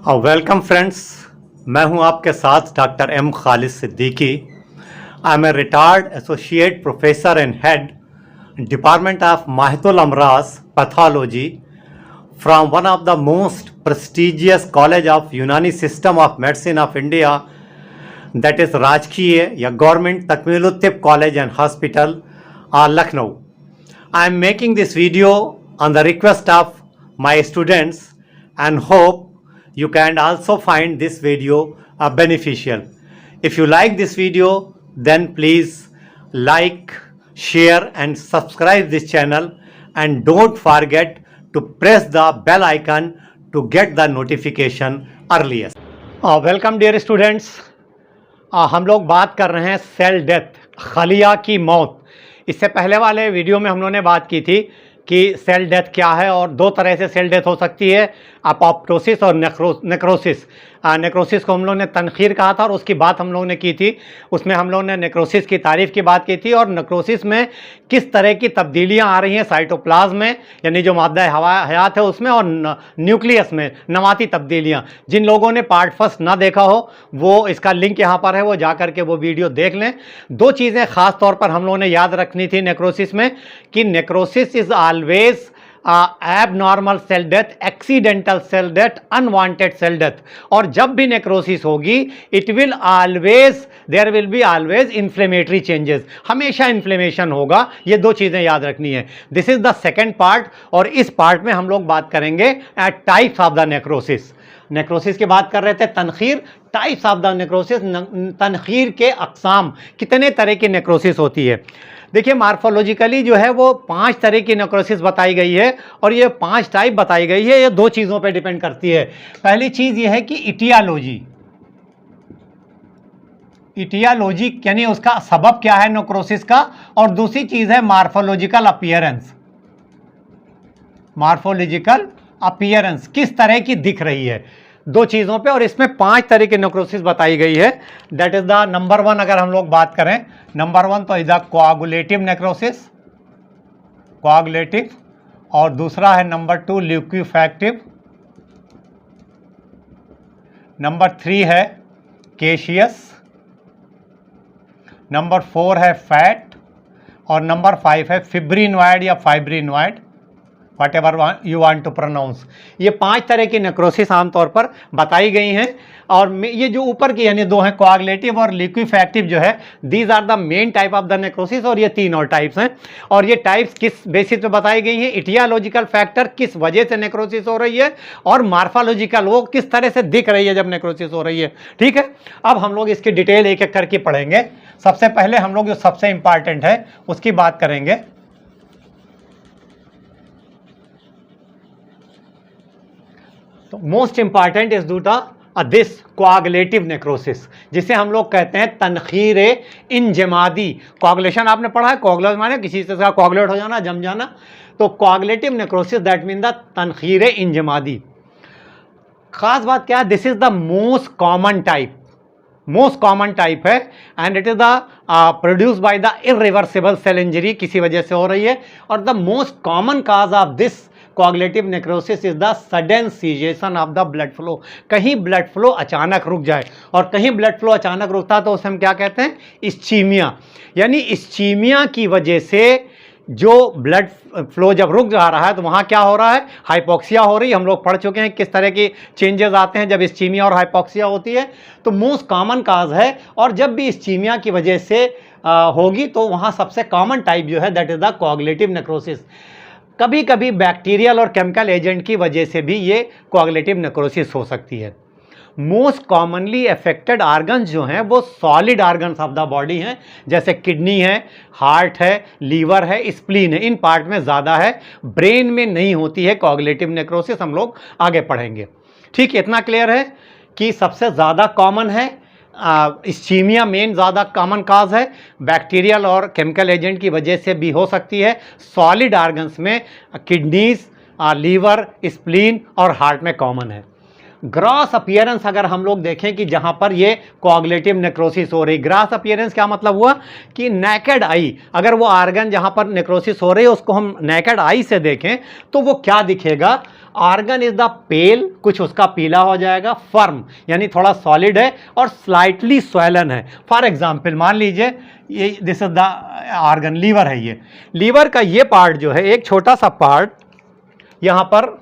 Welcome friends, मैं हूं आपके साथ doctor M Khalid Siddiqui. I am a retired associate professor and head department of माहितुल अमराज pathology from one of the most prestigious college of Unani system of medicine of India, that is Rajkiye या Government Takmilutib College and Hospital, Lucknow. I am making this video on the request of my students and hope you can also find this video beneficial. If you like this video, then please like, share and subscribe this channel, and don't forget to press the bell icon to get the notification earliest. Welcome dear students. हम लोग बात कर रहे हैं cell death, खलिया की मौत। इससे पहले वाले वीडियो में हम लोगों ने बात की थी कि सेल डेथ क्या है और दो तरह से सेल डेथ हो सकती है, अपोप्टोसिस और नेक्रोसिस। नेक्रोसिस को हम लोगों ने तनखीर कहा था और उसकी बात हम लोगों ने की थी। उसमें हम लोगों ने नेक्रोसिस की तारीफ़ की बात की थी और नेक्रोसिस में किस तरह की तब्दीलियां आ रही हैं साइटोप्लाज्म में, यानी जो मादा हयात है उसमें, और न्यूक्लियस में नवाती तब्दीलियां। जिन लोगों ने पार्ट फर्स्ट ना देखा हो वो इसका लिंक यहाँ पर है, वो जा कर के वो वीडियो देख लें। दो चीज़ें ख़ास तौर पर हम लोगों ने याद रखनी थी नेक्रोसिस में, कि necrosis is always abnormal cell death, accidental cell death, unwanted cell death. और जब भी नेक्रोसिस होगी it will always, there will be always inflammatory changes, हमेशा इन्फ्लेमेशन होगा। ये दो चीज़ें याद रखनी है। This is the second part, और इस पार्ट में हम लोग बात करेंगे at types of the necrosis. Necrosis की बात कर रहे थे, तनखीर, टाइप्स ऑफ द नेक्रोसिस, तनखीर के अक़साम, कितने तरह की नेक्रोसिस होती है। देखिए मार्फोलॉजिकली जो है वो 5 तरह की नेक्रोसिस बताई गई है, और ये 5 टाइप बताई गई है। ये दो चीज़ों पे डिपेंड करती है। पहली चीज़ ये है कि इटियोलॉजी, इटियोलॉजी यानी उसका सबब क्या है नेक्रोसिस का, और दूसरी चीज़ है मार्फोलॉजिकल अपीयरेंस। मार्फोलॉजिकल अपीयरेंस किस तरह की दिख रही है, दो चीज़ों पे। और इसमें 5 तरह की नेक्रोसिस बताई गई है। That is the number 1। अगर हम लोग बात करें नंबर 1 तो इज द कोआगुलेटिव नेक्रोसिस, कोआगुलेटिव, और दूसरा है नंबर 2 लिक्विफैक्टिव, नंबर 3 है केशियस, नंबर 4 है फैट, और नंबर 5 है फिब्रिनॉइड या fibrinoid, whatever you want to pronounce. ये 5 तरह की नेक्रोसिस आमतौर पर बताई गई हैं। और ये जो ऊपर की यानी 2 हैं, कोआगुलेटिव और लिक्विफैक्टिव जो है, these are the main type of the necrosis. और ये 3 और टाइप्स हैं। और ये टाइप्स किस बेसिस पे बताई गई हैं, इटियोलॉजिकल फैक्टर, किस वजह से नेक्रोसिस हो रही है, और मार्फोलॉजिकल, वो किस तरह से दिख रही है जब नेक्रोसिस हो रही है। ठीक है, अब हम लोग इसकी डिटेल एक एक करके पढ़ेंगे। सबसे पहले हम लोग जो सबसे इंपॉर्टेंट है उसकी बात करेंगे। तो most important is do the this coagulative necrosis, जिसे हम लोग कहते हैं तनखीर इंजमादी। कोआगुलेशन आपने पढ़ा है, कोआगुलेशन माने किसी से कोआगुलेट हो जाना, जम जाना। तो coagulative necrosis that mean the तनखीर इंजमादी। खास बात क्या है, this is the most common type, most common type है, and it is the produce by the irreversible cell injury, किसी वजह से हो रही है। और the most common cause of this coagulative necrosis is the sudden cessation of the blood flow. कहीं blood flow अचानक रुक जाए, और कहीं ब्लड फ्लो अचानक रुकता है तो उसे हम क्या कहते हैं, इस्चीमिया। यानी इस्चीमिया की वजह से जो ब्लड फ्लो जब रुक जा रहा है तो वहाँ क्या हो रहा है, हाइपोक्सिया हो रही है। हम लोग पढ़ चुके हैं किस तरह की चेंजेस आते हैं जब इस्चीमिया और हाइपोक्सिया होती है। तो मोस्ट कॉमन काज है, और जब भी इस्चीमिया की वजह से होगी तो वहाँ सबसे कॉमन टाइप जो है that is the coagulative necrosis. कभी कभी बैक्टीरियल और केमिकल एजेंट की वजह से भी ये कोआगुलेटिव नेक्रोसिस हो सकती है। मोस्ट कॉमनली अफेक्टेड ऑर्गन्स जो हैं वो solid organs of the body हैं, जैसे किडनी है, हार्ट है, लीवर है, स्प्लीन है। इन पार्ट में ज़्यादा है, ब्रेन में नहीं होती है कोआगुलेटिव नेक्रोसिस। हम लोग आगे पढ़ेंगे। ठीक है, इतना क्लियर है कि सबसे ज़्यादा कॉमन है इस्चीमिया, मेन ज़्यादा कॉमन काज है। बैक्टीरियल और केमिकल एजेंट की वजह से भी हो सकती है। सॉलिड ऑर्गन्स में किडनीज, लीवर, स्प्लीन और हार्ट में कॉमन है। ग्रॉस अपीयरेंस अगर हम लोग देखें कि जहाँ पर ये कोआगुलेटिव नेक्रोसिस हो रही, ग्रॉस अपीयरेंस क्या मतलब हुआ कि नेकेड आई, अगर वो आर्गन जहाँ पर नेक्रोसिस हो रही है उसको हम नेकेड आई से देखें तो वो क्या दिखेगा, ऑर्गन इज द पेल, कुछ उसका पीला हो जाएगा, फर्म यानी थोड़ा सॉलिड है, और स्लाइटली स्वेलन है। फॉर एग्जाम्पल मान लीजिए ये this is the organ, liver है, ये लीवर का ये पार्ट जो है, एक छोटा सा पार्ट यहाँ पर,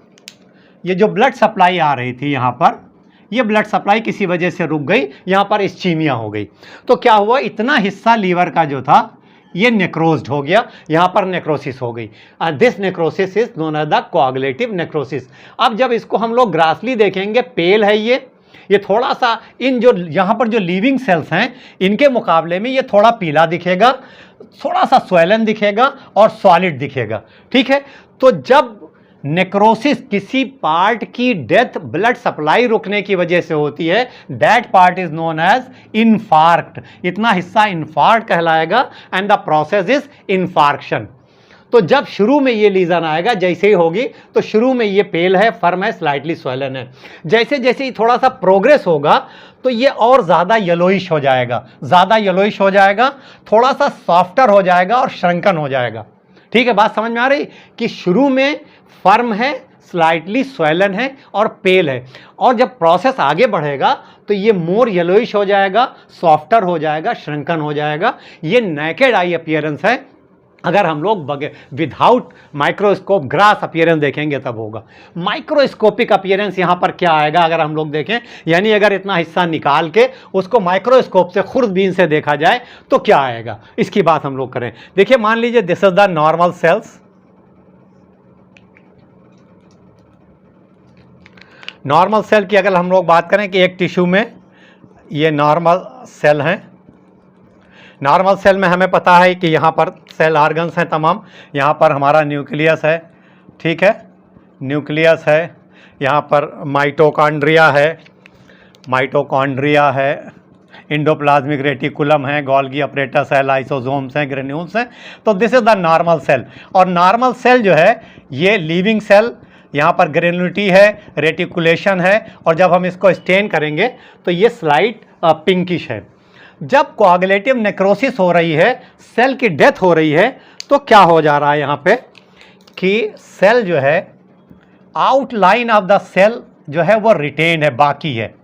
ये जो ब्लड सप्लाई आ रही थी यहाँ पर, ये ब्लड सप्लाई किसी वजह से रुक गई, यहाँ पर इस्चीमिया हो गई। तो क्या हुआ, इतना हिस्सा लीवर का जो था ये नेक्रोज्ड हो गया, यहाँ पर नेक्रोसिस हो गई। This necrosis is known as the coagulative necrosis. अब जब इसको हम लोग ग्रासली देखेंगे, पेल है ये थोड़ा सा, इन जो यहाँ पर जो लिविंग सेल्स हैं इनके मुकाबले में ये थोड़ा पीला दिखेगा, थोड़ा सा स्वेलन दिखेगा और सॉलिड दिखेगा, ठीक है। तो जब नेक्रोसिस किसी पार्ट की डेथ ब्लड सप्लाई रुकने की वजह से होती है, that part is known as infarct. इतना हिस्सा इन्फार्क्ट कहलाएगा and the process is infarction. तो जब शुरू में ये लीजन आएगा, जैसे ही होगी तो शुरू में ये पेल है, फर्म है, स्लाइटली स्वेलन है। जैसे जैसे ही थोड़ा सा प्रोग्रेस होगा तो ये और ज़्यादा येलोइश हो जाएगा, ज़्यादा येलोइश हो जाएगा, थोड़ा सा सॉफ्टर हो जाएगा और श्रंकन हो जाएगा। ठीक है, बात समझ में आ रही कि शुरू में फर्म है, स्लाइटली स्वेलन है और पेल है, और जब प्रोसेस आगे बढ़ेगा तो ये मोर येलोइश हो जाएगा, सॉफ्टर हो जाएगा, श्रंकन हो जाएगा। ये नेकेड आई अपीयरेंस है। अगर हम लोग विदाउट माइक्रोस्कोप ग्रास अपीयरेंस देखेंगे तब होगा। माइक्रोस्कोपिक अपीयरेंस यहाँ पर क्या आएगा अगर हम लोग देखें, यानी अगर इतना हिस्सा निकाल के उसको माइक्रोस्कोप से खुर्दबीन से देखा जाए तो क्या आएगा, इसकी बात हम लोग करें। देखिए मान लीजिए this is the normal cells. Normal cell की अगर हम लोग बात करें कि एक टिश्यू में ये नॉर्मल सेल हैं। नॉर्मल सेल में हमें पता है कि यहाँ पर सेल ऑर्गन्स हैं तमाम। यहाँ पर हमारा न्यूक्लियस है, ठीक है, न्यूक्लियस है, यहाँ पर माइटोकॉन्ड्रिया है, इंडोप्लाज्मिक रेटिकुलम है, गोल्गी अपरेटस है, लाइसोसोम्स हैं, ग्रेन्यूल्स हैं। तो this is the normal cell. और नॉर्मल सेल जो है ये लिविंग सेल, यहाँ पर ग्रेनुलिटी है, रेटिकुलेशन है, और जब हम इसको स्टेन करेंगे तो ये स्लाइट पिंकिश है। जब कोआगुलेटिव नेक्रोसिस हो रही है, सेल की डेथ हो रही है, तो क्या हो जा रहा है यहाँ पे कि सेल जो है, आउटलाइन ऑफ द सेल जो है वो रिटेन है, बाकी है।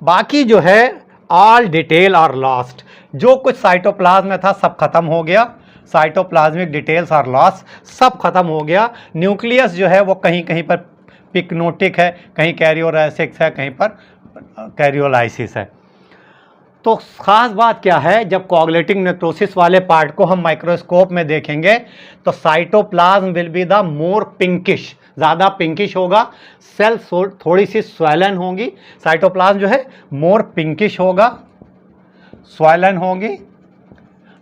बाकी जो है ऑल डिटेल आर लॉस्ट। जो कुछ साइटोप्लाज्म में था सब खत्म हो गया, साइटोप्लाज्मिक डिटेल्स आर लॉस्ट, सब खत्म हो गया। न्यूक्लियस जो है वो कहीं कहीं पर पिक्नोटिक है, कहीं कैरियोलाइसिस है, कहीं पर कैरियोलाइसिस है। तो ख़ास बात क्या है, जब कोआगुलेटिव नेक्रोसिस वाले पार्ट को हम माइक्रोस्कोप में देखेंगे तो cytoplasm will be the more pinkish, ज़्यादा पिंकिश होगा। सेल थोड़ी सी स्वेलन होंगी, साइटोप्लाज्म जो है मोर पिंकिश होगा, स्वेलन होगी।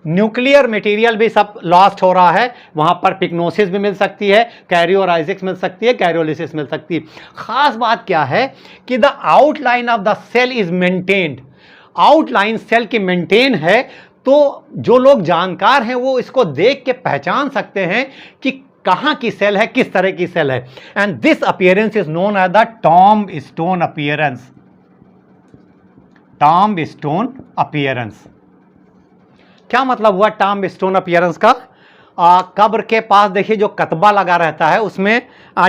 न्यूक्लियर मटेरियल भी सब लॉस्ट हो रहा है, वहाँ पर पिक्नोसिस भी मिल सकती है, कैरियोलाइसिस मिल सकती है, कैरियोलिसिस मिल सकती है। ख़ास बात क्या है कि the outline of the cell is maintained. Outline cell की मेंटेन है, तो जो लोग जानकार हैं वो इसको देख के पहचान सकते हैं कि कहाँ की सेल है, किस तरह की सेल है। And this appearance is known as the tomb stone appearance. Tomb stone appearance क्या मतलब हुआ टॉम्ब स्टोन अपीयरेंस का? कब्र के पास देखिए जो कतबा लगा रहता है उसमें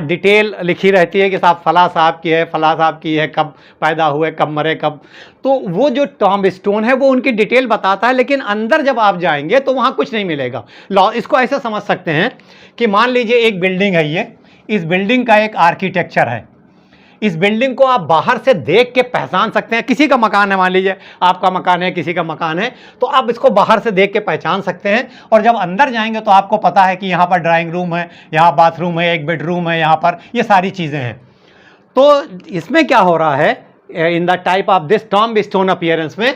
डिटेल लिखी रहती है कि साहब फला साहब की है, फला साहब की है, कब पैदा हुए, कब मरे, कब। तो वो जो टॉम्ब स्टोन है वो उनकी डिटेल बताता है, लेकिन अंदर जब आप जाएंगे तो वहाँ कुछ नहीं मिलेगा। इसको ऐसे समझ सकते हैं कि मान लीजिए एक बिल्डिंग है, ये इस बिल्डिंग का एक आर्किटेक्चर है। इस बिल्डिंग को आप बाहर से देख के पहचान सकते हैं। किसी का मकान है, मान लीजिए आपका मकान है, किसी का मकान है, तो आप इसको बाहर से देख के पहचान सकते हैं। और जब अंदर जाएंगे तो आपको पता है कि यहाँ पर ड्राइंग रूम है, यहाँ बाथरूम है, एक बेडरूम है, यहाँ पर ये सारी चीज़ें हैं। तो इसमें क्या हो रहा है in the type of this tomb stone appearance में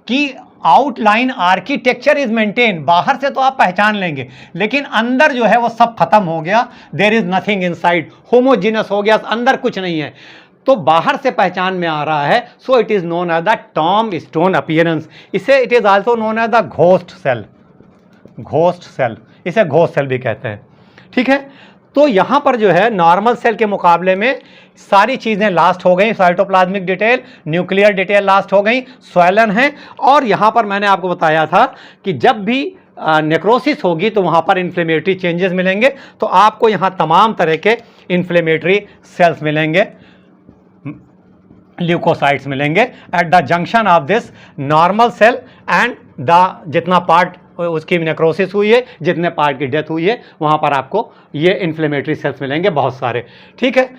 कि आउटलाइन आर्किटेक्चर इज मेंटेन। बाहर से तो आप पहचान लेंगे, लेकिन अंदर जो है वो सब खत्म हो गया। There is nothing inside, homogeneous हो गया, अंदर कुछ नहीं है। तो बाहर से पहचान में आ रहा है, so it is known as the tomb stone appearance. इसे it is also known as the ghost cell. Ghost cell, इसे घोस्ट सेल भी कहते हैं, ठीक है। तो यहाँ पर जो है नॉर्मल सेल के मुकाबले में सारी चीज़ें लास्ट हो गई। Cytoplasmic detail, nuclear detail last हो गई, स्वेलन है। और यहाँ पर मैंने आपको बताया था कि जब भी नेक्रोसिस होगी तो वहाँ पर इन्फ्लेमेटरी चेंजेस मिलेंगे। तो आपको यहाँ तमाम तरह के इन्फ्लेमेटरी सेल्स मिलेंगे, ल्यूकोसाइट्स मिलेंगे at the junction of this normal cell and the जितना पार्ट उसकी नेक्रोसिस हुई है, जितने पार्ट की डेथ हुई है, वहाँ पर आपको ये इन्फ्लेमेटरी सेल्स मिलेंगे बहुत सारे। ठीक है,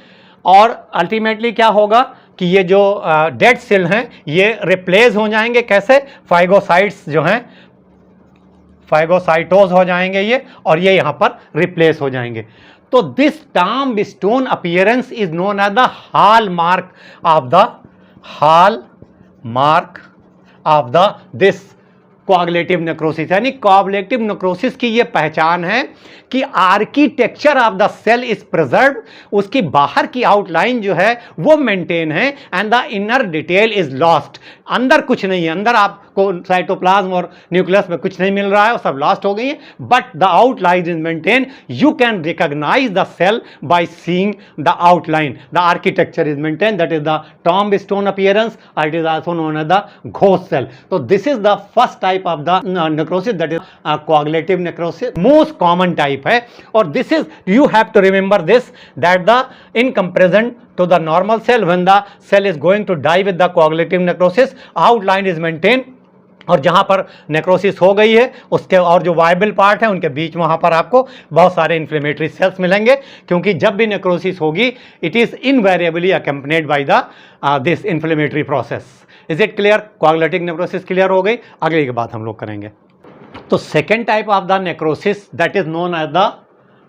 और अल्टीमेटली क्या होगा कि ये जो डेड सेल हैं ये रिप्लेस हो जाएंगे। कैसे? फाइगोसाइट्स जो हैं, फाइगोसाइटोज हो जाएंगे ये, और ये यहाँ पर रिप्लेस हो जाएंगे। तो this tomb stone appearance is known as the hallmark of the this coagulative necrosis. यानी कोआगुलेटिव नेक्रोसिस की ये पहचान है कि architecture of the cell is preserve, उसकी बाहर की आउटलाइन जो है वो मेंटेन है, and the inner detail is lost. अंदर कुछ नहीं है, अंदर आपको साइटोप्लाज्म और न्यूक्लियस में कुछ नहीं मिल रहा है, वो सब लॉस्ट हो गई है, but the outline is maintain. You can recognise the cell by seeing the outline. The architecture is maintain, that is the tomb stone appearance, it is also known as the ghost cell. तो this is the first type of the necrosis, that is coagulative necrosis, most common type है। और this is, you have to remember this, that the in comparison to the normal cell, when the cell is going to die with the coagulative necrosis, outline is maintained, और जहाँ पर necrosis हो गई है उसके और जो वायबल पार्ट है उनके बीच वहाँ पर आपको बहुत सारे इन्फ्लेमेटरी सेल्स मिलेंगे, क्योंकि जब भी नेक्रोसिस होगी it is invariably accompanied by the this inflammatory process. Is it clear? Coagulative necrosis clear हो गई। अगली की बात हम लोग करेंगे। तो second type of the necrosis that is known as the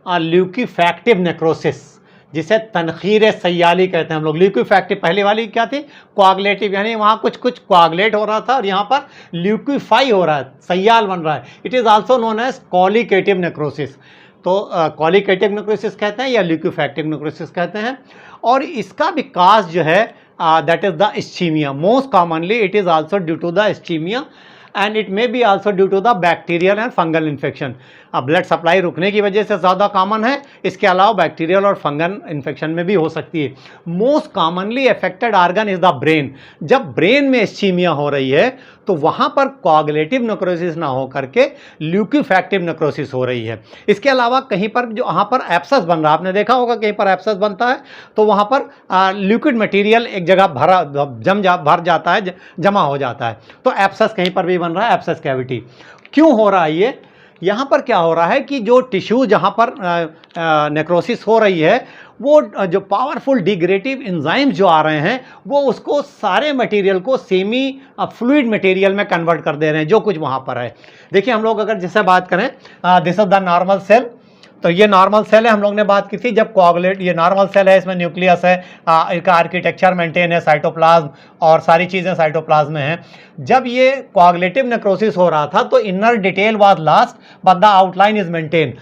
liquefactive necrosis, जिसे तनखीर सयाली कहते हैं हम लोग। ल्यूकीफैक्टिव, पहले वाली क्या थी? कोआगुलेटिव, यानी वहाँ कुछ कोआगुलेट हो रहा था और यहाँ पर ल्यूकीफाई हो रहा है, सयाल बन रहा है। It is also known as colliquative necrosis. तो कॉलिकेटिव नेक्रोसिस कहते हैं या ल्यूकीफैक्टिव नेक्रोसिस कहते हैं। और इसका विकास जो है that is the ischemia. Most commonly it is also due to the ischemia, and it may be also due to the bacterial and fungal infection. अब ब्लड सप्लाई रुकने की वजह से ज़्यादा कॉमन है, इसके अलावा बैक्टीरियल और फंगल इन्फेक्शन में भी हो सकती है। Most commonly affected organ is the brain. जब ब्रेन में इस्चीमिया हो रही है तो वहाँ पर कोआगुलेटिव नेक्रोसिस ना हो करके ल्यूकीफैक्टिव नेक्रोसिस हो रही है। इसके अलावा कहीं पर जो वहाँ पर एब्सेस बन रहा है, आपने देखा होगा कहीं पर एब्सेस बनता है तो वहाँ पर लिक्विड मटेरियल एक जगह भर जाता है, जमा हो जाता है, तो एब्सेस कहीं पर भी बन रहा है, एब्सेस कैविटी। क्यों हो रहा है ये? यहाँ पर क्या हो रहा है कि जो टिश्यू जहाँ पर नेक्रोसिस हो रही है वो जो पावरफुल डिग्रेडेटिव एंजाइम्स जो आ रहे हैं वो उसको सारे मटेरियल को सेमी फ्लूइड मटेरियल में कन्वर्ट कर दे रहे हैं जो कुछ वहाँ पर है। देखिए हम लोग अगर जैसे बात करें, this is the normal cell. तो ये नॉर्मल सेल है, हम लोग ने बात की थी जब कोआगुलेट, ये नॉर्मल सेल है, इसमें न्यूक्लियस है, इसका आर्किटेक्चर मेंटेन है, साइटोप्लाज्म और सारी चीज़ें साइटोप्लाज्म में हैं। जब ये कोआगुलेटिव नेक्रोसिस हो रहा था तो inner detail was lost but the outline is maintain.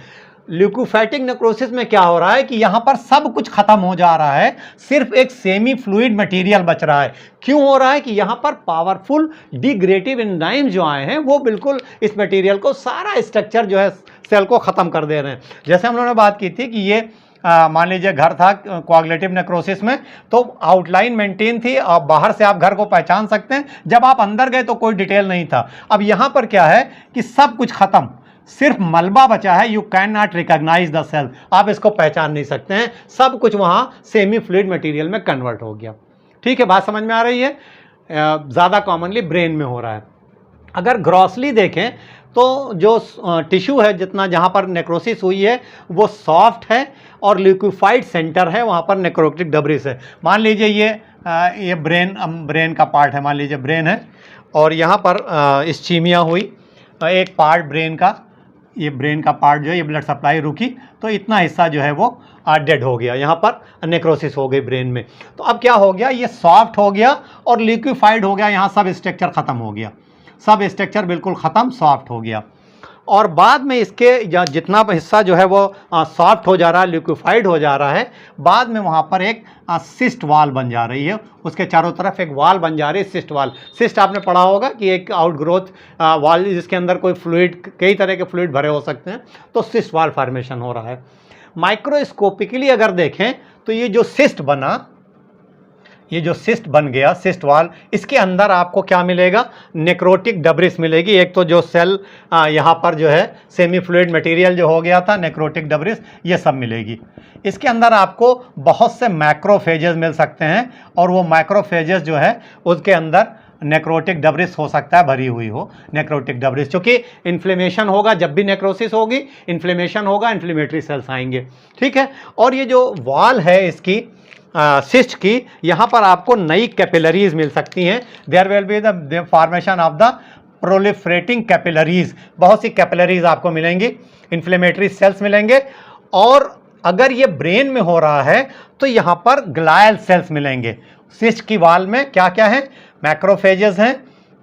Liquefactive necrosis में क्या हो रहा है कि यहाँ पर सब कुछ खत्म हो जा रहा है, सिर्फ एक सेमी फ्लूइड मटेरियल बच रहा है। क्यों हो रहा है कि यहाँ पर पावरफुल डिग्रेडेटिव एंजाइम जो आए हैं वो बिल्कुल इस मटेरियल को, सारा स्ट्रक्चर जो है सेल को ख़त्म कर दे रहे हैं। जैसे हम लोगों ने बात की थी कि ये मान लीजिए घर था कोआगुलेटिव नेक्रोसिस में, तो आउटलाइन मेंटेन थी और बाहर से आप घर को पहचान सकते हैं, जब आप अंदर गए तो कोई डिटेल नहीं था। अब यहाँ पर क्या है कि सब कुछ ख़त्म, सिर्फ मलबा बचा है, you can not recognise the cell, आप इसको पहचान नहीं सकते हैं, सब कुछ वहाँ सेमी फ्लूइड मटेरियल में कन्वर्ट हो गया। ठीक है, बात समझ में आ रही है? ज़्यादा कॉमनली ब्रेन में हो रहा है। अगर ग्रॉसली देखें तो जो टिश्यू है जितना जहाँ पर नेक्रोसिस हुई है वो सॉफ्ट है और लिक्विफाइड सेंटर है, वहाँ पर नेक्रोटिक डब्रिस है। मान लीजिए ये ब्रेन का पार्ट है, मान लीजिए ब्रेन है और यहाँ पर इस्चीमिया हुई, एक पार्ट ब्रेन का, ये ब्रेन का पार्ट जो है, ये ब्लड सप्लाई रुकी तो इतना हिस्सा जो है वो डेड हो गया, यहाँ पर नेक्रोसिस हो गई ब्रेन में। तो अब क्या हो गया, ये सॉफ्ट हो गया और लिक्विफाइड हो गया, यहाँ सब स्ट्रक्चर ख़त्म हो गया, सब स्ट्रक्चर बिल्कुल ख़त्म, सॉफ्ट हो गया। और बाद में इसके जितना हिस्सा जो है वो सॉफ्ट हो जा रहा है, लिक्विफाइड हो जा रहा है, बाद में वहाँ पर एक सिस्ट वाल बन जा रही है, उसके चारों तरफ एक वाल बन जा रही है, सिस्ट वाल। सिस्ट आपने पढ़ा होगा कि एक आउटग्रोथ वाल जिसके अंदर कोई फ्लूइड, कई तरह के फ्लूइड भरे हो सकते हैं, तो सिस्ट वाल फॉर्मेशन हो रहा है। माइक्रोस्कोपिकली अगर देखें तो ये जो सिस्ट बना, ये जो सिस्ट बन गया, सिस्ट वाल, इसके अंदर आपको क्या मिलेगा, नेक्रोटिक डब्रिस मिलेगी। एक तो जो सेल यहाँ पर जो है सेमी फ्लूइड मटेरियल जो हो गया था, नेक्रोटिक डब्रिस, ये सब मिलेगी। इसके अंदर आपको बहुत से मैक्रोफेजेस मिल सकते हैं, और वो मैक्रोफेजेस जो है उसके अंदर नेक्रोटिक डब्रिस हो सकता है भरी हुई हो, नेक्रोटिक डब्रिस, क्योंकि इन्फ्लेमेशन होगा, जब भी नेक्रोसिस होगी इन्फ्लेमेशन होगा, इन्फ्लेमेटरी सेल्स आएंगे, ठीक है। और ये जो वॉल है इसकी सिस्ट की, यहाँ पर आपको नई कैपिलरीज मिल सकती हैं। There will be the formation of the proliferating capillaries, बहुत सी कैपिलरीज आपको मिलेंगी, इन्फ्लेमेटरी सेल्स मिलेंगे। और अगर ये ब्रेन में हो रहा है तो यहाँ पर ग्लायल सेल्स मिलेंगे। सिस्ट की वॉल में क्या क्या है, मैक्रोफेजेस हैं,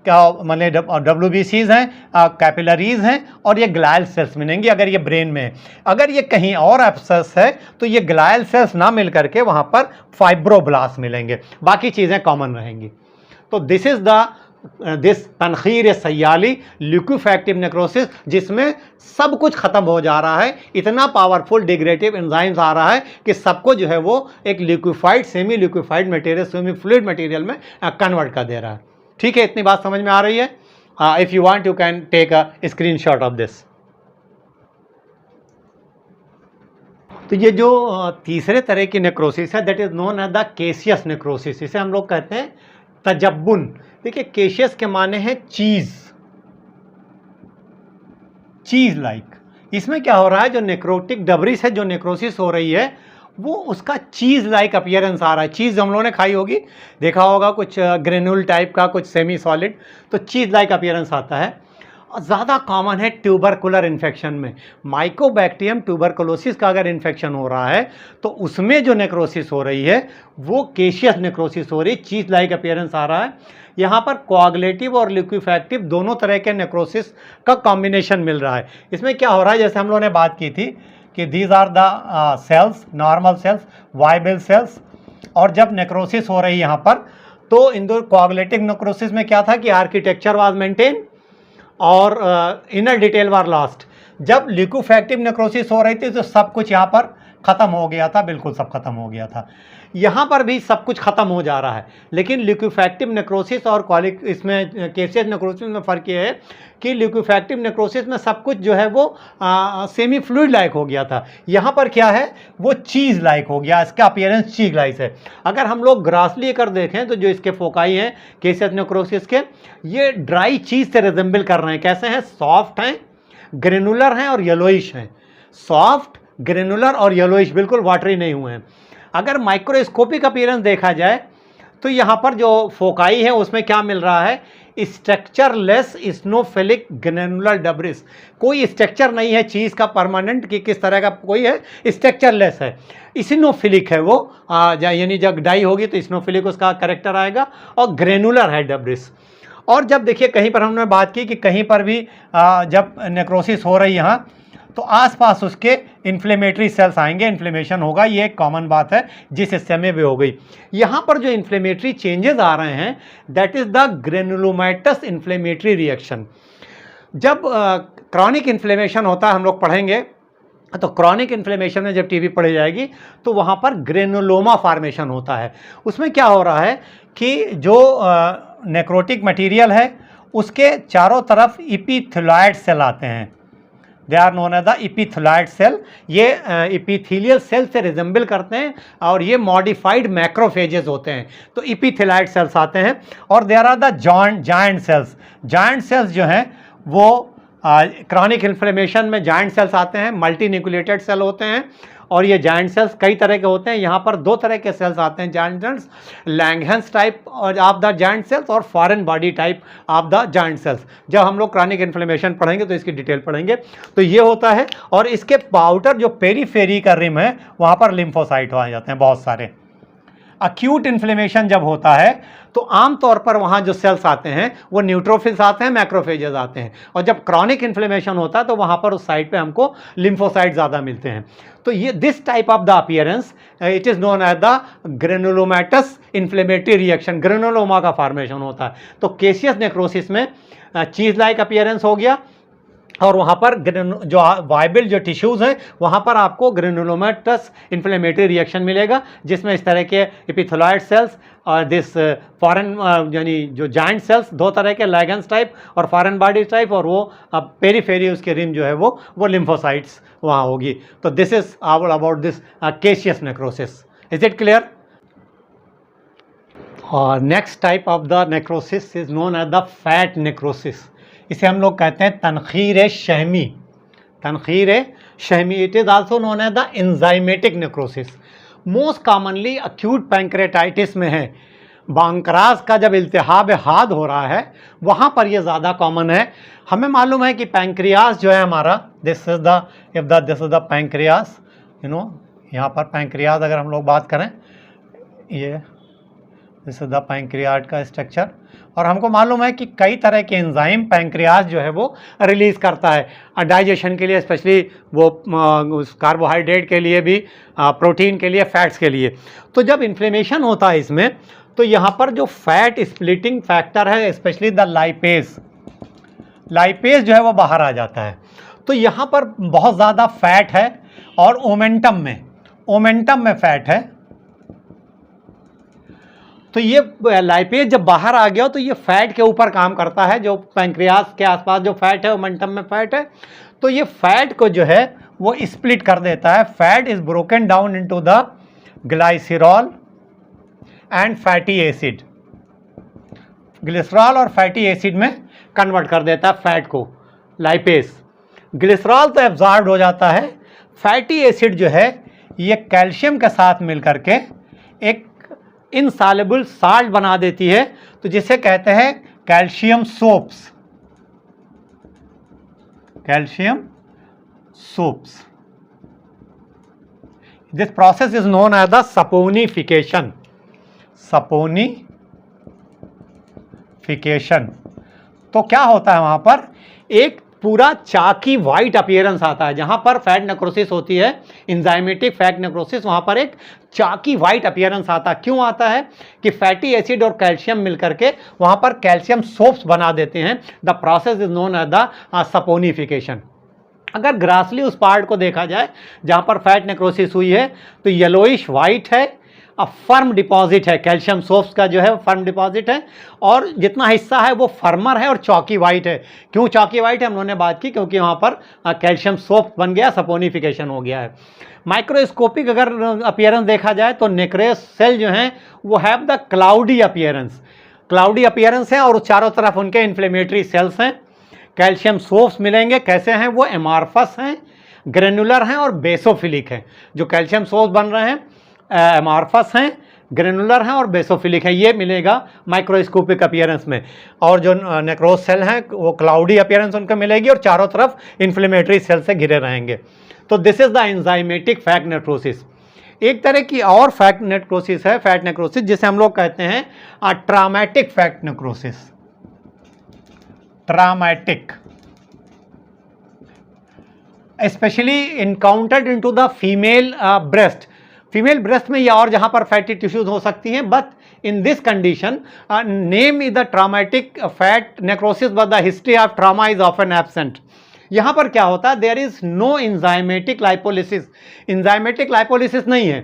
क्या मतलब WBCs हैं, कैपिलरीज हैं, और ये ग्लायल सेल्स मिलेंगी अगर ये ब्रेन में है। अगर ये कहीं और एब्सेस है तो ये ग्लायल सेल्स ना मिल करके वहाँ पर फाइब्रोब्लास्ट मिलेंगे, बाकी चीज़ें कॉमन रहेंगी। तो दिस इज़ दिस तनखीर सयाली लिक्विफैक्टिव नेक्रोसिस, जिसमें सब कुछ खत्म हो जा रहा है, इतना पावरफुल डिग्रेडेटिव एंजाइम्स आ रहा है कि सबको जो है वो एक liquefied, semi liquefied material, semi fluid material में कन्वर्ट कर दे रहा है। ठीक है, इतनी बात समझ में आ रही है? If you want you can take a screenshot of this. तो ये जो तीसरे तरह की नेक्रोसिस है, that is known as the caseous necrosis. इसे हम लोग कहते हैं तजब्बुन। देखिए, केशियस के माने हैं चीज, चीज लाइक। इसमें क्या हो रहा है, जो नेक्रोटिक डब्रिस है, जो नेक्रोसिस हो रही है, वो उसका चीज़ लाइक अपीयरेंस आ रहा है। चीज़ हम लोगों ने खाई होगी, देखा होगा, कुछ ग्रेनुल टाइप का, कुछ सेमी सॉलिड, तो चीज़ लाइक अपीयरेंस आता है। ज़्यादा कॉमन है ट्यूबरकुलर इन्फेक्शन में। माइकोबैक्टीरियम ट्यूबरकुलोसिस का अगर इन्फेक्शन हो रहा है तो उसमें जो नेक्रोसिस हो रही है वो केशियस नेक्रोसिस हो रही है, चीज़ लाइक अपीयरेंस आ रहा है। यहाँ पर कोआगुलेटिव और लिक्विफैक्टिव दोनों तरह के नेक्रोसिस का कॉम्बिनेशन मिल रहा है। इसमें क्या हो रहा है, जैसे हम लोगों ने बात की थी कि these are the cells, normal cells, viable cells, और जब नेक्रोसिस हो रही है यहाँ पर, तो इन दो कोआगुलेटिव नेक्रोसिस में क्या था कि आर्किटेक्चर वाज मेंटेन और इनर डिटेल वार लॉस्ट। जब लिक्विफैक्टिव नेक्रोसिस हो रही थी तो सब कुछ यहाँ पर ख़त्म हो गया था, बिल्कुल सब खत्म हो गया था। यहाँ पर भी सब कुछ ख़त्म हो जा रहा है, लेकिन लिक्विफैक्टिव नेक्रोसिस और इसमें केशियस नेक्रोसिस में फ़र्क ये है कि लिक्विफैक्टिव नेक्रोसिस में सब कुछ जो है वो सेमी फ्लूइड लाइक हो गया था। यहाँ पर क्या है, वो चीज़ लाइक हो गया, इसका अपीयरेंस चीज़ लाइक है। अगर हम लोग ग्रासली अगर देखें तो जो इसके फोकाई हैं केशियस नेक्रोसिस के, ये ड्राई चीज़ से रिजेंबल कर रहे हैं। कैसे हैं, सॉफ्ट हैं, ग्रेनुलर हैं और येलोइश हैं। सॉफ्ट, ग्रेनुलर और येलोइश, बिल्कुल वाटरी नहीं हुए हैं। अगर माइक्रोस्कोपिक अपीयरेंस देखा जाए तो यहाँ पर जो फोकाई है उसमें क्या मिल रहा है, स्ट्रक्चरलेस स्नोफिलिक ग्रेनुलर डब्रिस। कोई स्ट्रक्चर नहीं है चीज़ का परमानेंट कि किस तरह का कोई है, स्ट्रक्चरलेस है, स्नोफिलिक है वो, यानी जब डाई होगी तो स्नोफिलिक उसका कैरेक्टर आएगा, और ग्रेनुलर है डब्रिस। और जब देखिए कहीं पर हमने बात की कि कहीं पर भी जब नेक्रोसिस हो रही है यहाँ, तो आसपास उसके इन्फ्लेमेटरी सेल्स आएंगे, इन्फ्लेमेशन होगा, ये एक कॉमन बात है जिस हिस्से में भी हो गई। यहाँ पर जो इन्फ्लेमेटरी चेंजेस आ रहे हैं, that is the granulomatous inflammatory reaction. जब क्रॉनिक इन्फ्लेमेशन होता है, हम लोग पढ़ेंगे, तो क्रॉनिक इन्फ्लेमेशन में जब टीबी पढ़ी जाएगी तो वहाँ पर ग्रेनुलोमा फॉर्मेशन होता है। उसमें क्या हो रहा है कि जो नेक्रोटिक मटेरियल है उसके चारों तरफ इपीथेलियल सेल आते हैं, they are known as the epithelial cell. ये इपीथेलियल सेल से रिजेंबल करते हैं और ये मॉडिफाइड मैक्रोफेजेस होते हैं, तो इपीथेलियल सेल्स आते हैं। और there are the giant cells. Giant cells जो हैं वो क्रॉनिक इन्फ्लेमेशन में जायंट सेल्स आते हैं, मल्टी न्यूक्लिएटेड सेल होते हैं, और ये जायंट सेल्स कई तरह के होते हैं। यहाँ पर दो तरह के सेल्स आते हैं giant cells, Langhans type of the giant cells और foreign body type of the giant cells. जब हम लोग क्रॉनिक इन्फ्लेमेशन पढ़ेंगे तो इसकी डिटेल पढ़ेंगे। तो ये होता है, और इसके पाउटर जो पेरीफेरी का रिम है वहाँ पर लिम्फोसाइट आ जाते हैं बहुत सारे। अक्यूट इन्फ्लेमेशन जब होता है तो आमतौर पर वहाँ जो सेल्स आते हैं वो न्यूट्रोफिल्स आते हैं, मैक्रोफेजेस आते हैं, और जब क्रॉनिक इन्फ्लेमेशन होता है तो वहाँ पर उस साइड पे हमको लिम्फोसाइट ज़्यादा मिलते हैं। तो ये this type of the appearance it is known as the granulomatous inflammatory reaction, granuloma का फॉर्मेशन होता है। तो केशियस नेक्रोसिस में चीज़ लाइक अपीयरेंस हो गया, और वहाँ पर जो वाइबल जो टिश्यूज़ हैं वहाँ पर आपको ग्रेनुलोमेटस इन्फ्लेमेटरी रिएक्शन मिलेगा, जिसमें इस तरह के एपिथेलॉइड सेल्स और दिस फॉरेन यानी जो जाइंट सेल्स, दो तरह के लाइगेंस टाइप और फॉरेन बॉडी टाइप, और वो पेरीफेरी उसके रिम जो है वो लिम्फोसाइट्स वहाँ होगी। तो this is all about this caseous necrosis. Is it clear? Next type of the necrosis is known as the fat necrosis. इसे हम लोग कहते हैं तनखीर शहमी। तनखीर शहमी, it is also known as the enzymatic necrosis. Most commonly acute pancreatitis में है। बांकराज का जब इल्तिहाब हाद हो रहा है वहाँ पर ये ज़्यादा कॉमन है। हमें मालूम है कि पैंक्रियास जो है हमारा, दिस इज द पैंक्रियास, यहाँ पर पैंक्रियास अगर हम लोग बात करें, ये दिस इज द पैंक्रियाट का स्ट्रक्चर। और हमको मालूम है कि कई तरह के एंजाइम पैंक्रियास जो है वो रिलीज़ करता है डाइजेशन के लिए, स्पेशली वो कार्बोहाइड्रेट के लिए भी, प्रोटीन के लिए, फैट्स के लिए। तो जब इन्फ्लेमेशन होता है इसमें, तो यहाँ पर जो फैट स्प्लिटिंग फैक्टर है, स्पेशली द लाइपेज जो है वो बाहर आ जाता है। तो यहाँ पर बहुत ज़्यादा फैट है और ओमेंटम में फैट है। तो ये लाइपेज जब बाहर आ गया तो ये फैट के ऊपर काम करता है। जो पैंक्रियास के आसपास जो फैट है, ओमेंटम में फैट है, तो ये फैट को जो है वो स्प्लिट कर देता है। Fat is broken down into the glycerol and fatty acid. Glycerol और फैटी एसिड में कन्वर्ट कर देता है फैट को लाइपेज। ग्लिसरॉल तो एब्जॉर्ब हो जाता है, फैटी एसिड जो है ये कैल्शियम के साथ मिलकर के एक इनसॉल्युबल साल्ट बना देती है, तो जिसे कहते हैं calcium soaps. This process is known as the saponification. तो क्या होता है, वहां पर एक पूरा चाकी वाइट अपीयरेंस आता है। जहां पर फैट नेक्रोसिस होती है, एंजाइमेटिक फैट नेक्रोसिस, वहां पर एक चाकी वाइट अपीयरेंस आता है। क्यों आता है कि फैटी एसिड और कैल्शियम मिलकर के वहां पर कैल्शियम सोप्स बना देते हैं। The process is known as the saponification. अगर ग्रासली उस पार्ट को देखा जाए जहां पर फैट नेक्रोसिस हुई है, तो येलोइश वाइट है, फर्म डिपॉजिट है, कैल्शियम सोप्स का जो है फर्म डिपॉजिट है, और जितना हिस्सा है वो फर्मर है और चॉकी वाइट है। क्यों चॉकी वाइट है, हम लोगों ने बात की, क्योंकि वहाँ पर कैल्शियम सोप्स बन गया, सपोनिफिकेशन हो गया है। माइक्रोस्कोपिक अगर अपीयरेंस देखा जाए तो नेक्रेस सेल जो हैं वो हैव द क्लाउडी अपीयरेंस है, और चारों तरफ उनके इन्फ्लेमेटरी सेल्स हैं। कैल्शियम सोप्स मिलेंगे, कैसे हैं वो, एमार्फस हैं, ग्रेनुलर हैं और बेसोफिलिक हैं। जो कैल्शियम सोप्स बन रहे हैं एमार्फस हैं, ग्रेनुलर हैं और बेसोफिलिक है, ये मिलेगा माइक्रोस्कोपिक अपीयरेंस में। और जो नेक्रोस सेल हैं वो क्लाउडी अपीयरेंस उनको मिलेगी और चारों तरफ इन्फ्लेमेटरी सेल से घिरे रहेंगे। तो this is the enzymatic fat necrosis. एक तरह की और फैट नेक्रोसिस है, फैट नेक्रोसिस, जिसे हम लोग कहते हैं traumatic fat necrosis. Traumatic specially encountered into the female breast. Female breast में या और जहां पर फैटी टिश्यूज हो सकती हैं, but in this condition name is the traumatic fat necrosis, but the history of trauma is often absent. यहां पर क्या होता है, there is no enzymatic lipolysis. Enzymatic lipolysis नहीं है।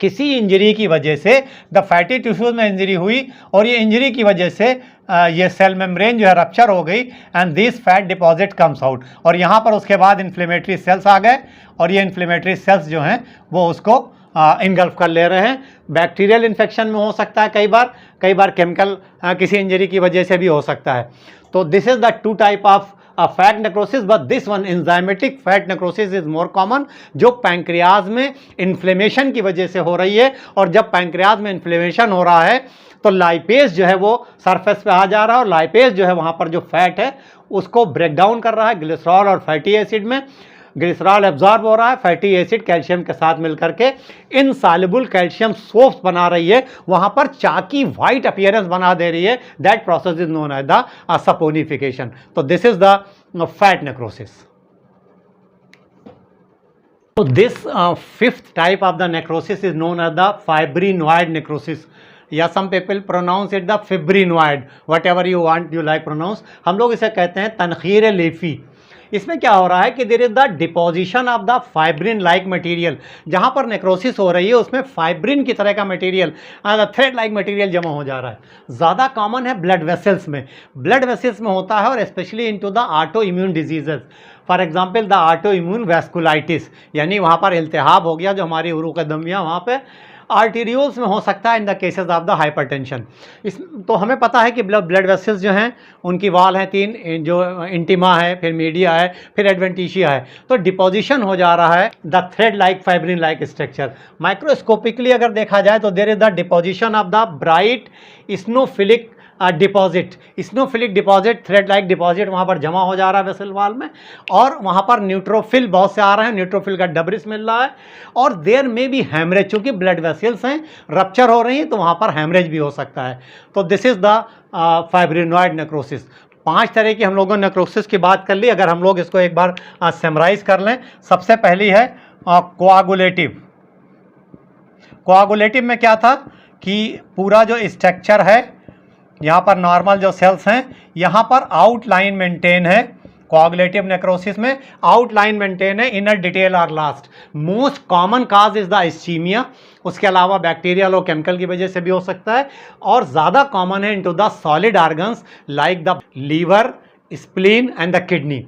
किसी इंजरी की वजह से द फैटी टिश्यूज में इंजरी हुई और ये इंजरी की वजह से ये सेल मेम्ब्रेन जो है रप्चर हो गई and this fat deposit comes out, और यहाँ पर उसके बाद इन्फ्लेमेटरी सेल्स आ गए और ये इन्फ्लेमेटरी सेल्स जो हैं वो उसको इनगल्फ कर ले रहे हैं। बैक्टीरियल इन्फेक्शन में हो सकता है, कई बार केमिकल किसी इंजरी की वजह से भी हो सकता है। तो this is the two type of fat necrosis, but this one enzymatic fat necrosis is more common, जो पैंक्रियाज में इन्फ्लेमेशन की वजह से हो रही है। और जब पैंक्रियाज में इन्फ्लेमेशन हो रहा है तो लाइपेज जो है वो सरफेस पे आ जा रहा है, और लाइपेज जो है वहाँ पर जो फैट है उसको ब्रेक डाउन कर रहा है ग्लिसरॉल और फैटी एसिड में। ग्लिसरॉल एब्जॉर्ब हो रहा है, फैटी एसिड कैल्शियम के साथ मिलकर के इनसॉल्युबल कैल्शियम सोप्स बना रही है, वहां पर चाकी वाइट अपीयरेंस बना दे रही है। That process is known as the saponification. तो this is the fat necrosis. So this fifth type of the necrosis is known as the fibrinoid necrosis, या some people pronounce it the fibrinoid, whatever you want you like pronounce। हम लोग इसे कहते हैं तनखीर leafy. इसमें क्या हो रहा है कि there is the deposition of the fibrin like material, जहां पर नेक्रोसिस हो रही है उसमें फाइब्रिन की तरह का मटेरियल, थ्रेड लाइक मटेरियल जमा हो जा रहा है। ज़्यादा कॉमन है ब्लड वेसल्स में, ब्लड वेसल्स में होता है, और specially into the auto immune diseases, for example the auto immune vasculitis, यानी वहाँ पर इल्तिहाब हो गया जो हमारी उरूक़ दमिया वहाँ पे आर्टीरियोल्स में हो सकता है in the cases of the hypertension. इस तो हमें पता है कि ब्लड वेसल्स जो हैं उनकी वाल हैं 3, जो इंटिमा है, फिर मीडिया है, फिर एडवेंटिशिया है। तो डिपोजिशन हो जा रहा है the thread like fibrin like structure. Microscopically अगर देखा जाए तो there is the deposition of the bright eosinophilic deposit, eosinophilic deposit, thread like deposit वहाँ पर जमा हो जा रहा है वेसल वाल में, और वहाँ पर न्यूट्रोफिल बहुत से आ रहे हैं, न्यूट्रोफिल का डब्रिस मिल रहा है, और देयर में भी हैमरेज, चूँकि ब्लड वेसल्स हैं रप्चर हो रही हैं तो वहाँ पर हैमरेज भी हो सकता है। तो दिस इज़ द फाइब्रिनॉइड नेक्रोसिस। 5 तरह की हम लोगों ने नेक्रोसिस की बात कर ली। अगर हम लोग इसको एक बार समराइज़ कर लें, सबसे पहली है कोआगुलेटिव। कोआगुलेटिव में क्या था कि पूरा जो स्ट्रक्चर है, यहाँ पर नॉर्मल जो सेल्स हैं यहाँ पर आउटलाइन मेंटेन है। कोआगुलेटिव नेक्रोसिस में आउटलाइन मेंटेन है, inner detail are lost. Most common cause is the ischemia, उसके अलावा बैक्टीरियल और केमिकल की वजह से भी हो सकता है, और ज़्यादा कॉमन है into the solid organs like the liver, spleen and the kidney.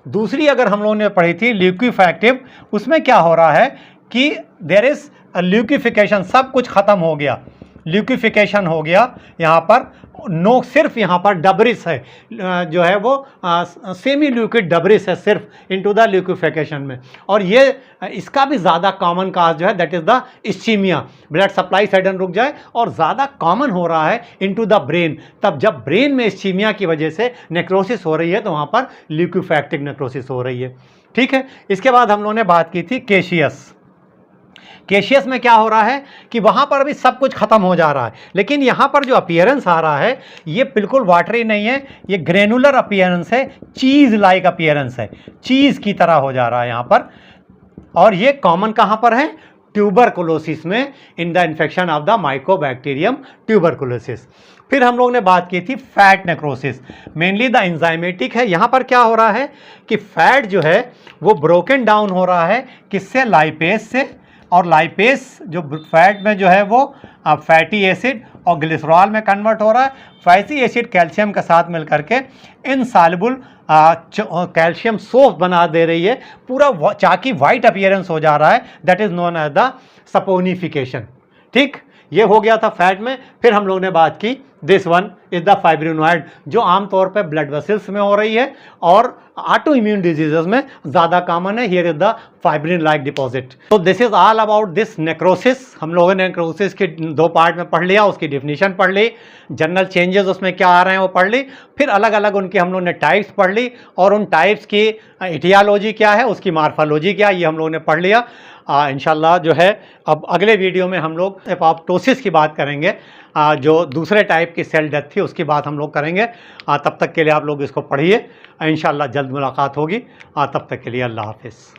दूसरी अगर हम लोगों ने पढ़ी थी ल्यूकीफैक्टिव, उसमें क्या हो रहा है कि देयर इज ल्यूकीफिकेशन, सब कुछ ख़त्म हो गया, ल्यूकीफिकेशन हो गया, यहाँ पर नो, सिर्फ यहाँ पर डबरिस है, जो है वो सेमी ल्यूकिड डबरिस है सिर्फ इनटू द ल्यूकीफिकेशन में। और ये इसका भी ज़्यादा कॉमन काज जो है that is the ischaemia, blood supply sudden रुक जाए, और ज़्यादा कॉमन हो रहा है इनटू द ब्रेन। तब जब ब्रेन में इस्चीमिया की वजह से नेक्रोसिस हो रही है तो वहाँ पर ल्यूकीफैक्टिक नेक्रोसिस हो रही है। ठीक है, इसके बाद हम लोगों ने बात की थी केशियस। केशियस में क्या हो रहा है कि वहाँ पर भी सब कुछ ख़त्म हो जा रहा है, लेकिन यहाँ पर जो अपीयरेंस आ रहा है ये बिल्कुल वाटरी नहीं है, ये ग्रेनुलर अपीयरेंस है, चीज़ लाइक अपीयरेंस है, चीज़ की तरह हो जा रहा है यहाँ पर। और ये कॉमन कहाँ पर है? ट्यूबरकुलोसिस में, in the infection of the Mycobacterium tuberculosis. फिर हम लोग ने बात की थी fat necrosis, mainly the enzymatic है। यहाँ पर क्या हो रहा है कि फैट जो है वो ब्रोकन डाउन हो रहा है, किससे? लाइपेज से, और लाइपेस जो फैट में जो है वो फैटी एसिड और ग्लिसरॉल में कन्वर्ट हो रहा है। फैटी एसिड कैल्शियम के साथ मिल करके इनसॉल्युबल कैल्शियम सोप बना दे रही है, पूरा चाकी वाइट अपीयरेंस हो जा रहा है, that is known as the saponification. ठीक, ये हो गया था फैट में। फिर हम लोग ने बात की दिस वन इज द फाइब्रिनॉइड, जो आमतौर पे ब्लड वेसल्स में हो रही है और ऑटो इम्यून डिजीजेस में ज़्यादा कॉमन है। Here is the fibrin like deposit. तो this is all about this necrosis. हम लोगों ने नेक्रोसिस के 2 पार्ट में पढ़ लिया, उसकी डिफिनीशन पढ़ ली, जनरल चेंजेस उसमें क्या आ रहे हैं वो पढ़ ली, फिर अलग अलग उनकी हम लोगों ने टाइप्स पढ़ ली, और उन टाइप्स की एटियोलॉजी क्या है, उसकी मार्फोलॉजी क्या है, ये हम लोगों ने पढ़ लिया। इंशाल्लाह जो है अब अगले वीडियो में हम लोग एपोप्टोसिस की बात करेंगे, जो दूसरे टाइप की सेल डेथ थी उसकी बात हम लोग करेंगे। तब तक के लिए आप लोग इसको पढ़िए, इंशाल्लाह जल्द मुलाकात होगी। तब तक के लिए अल्लाह हाफिज़।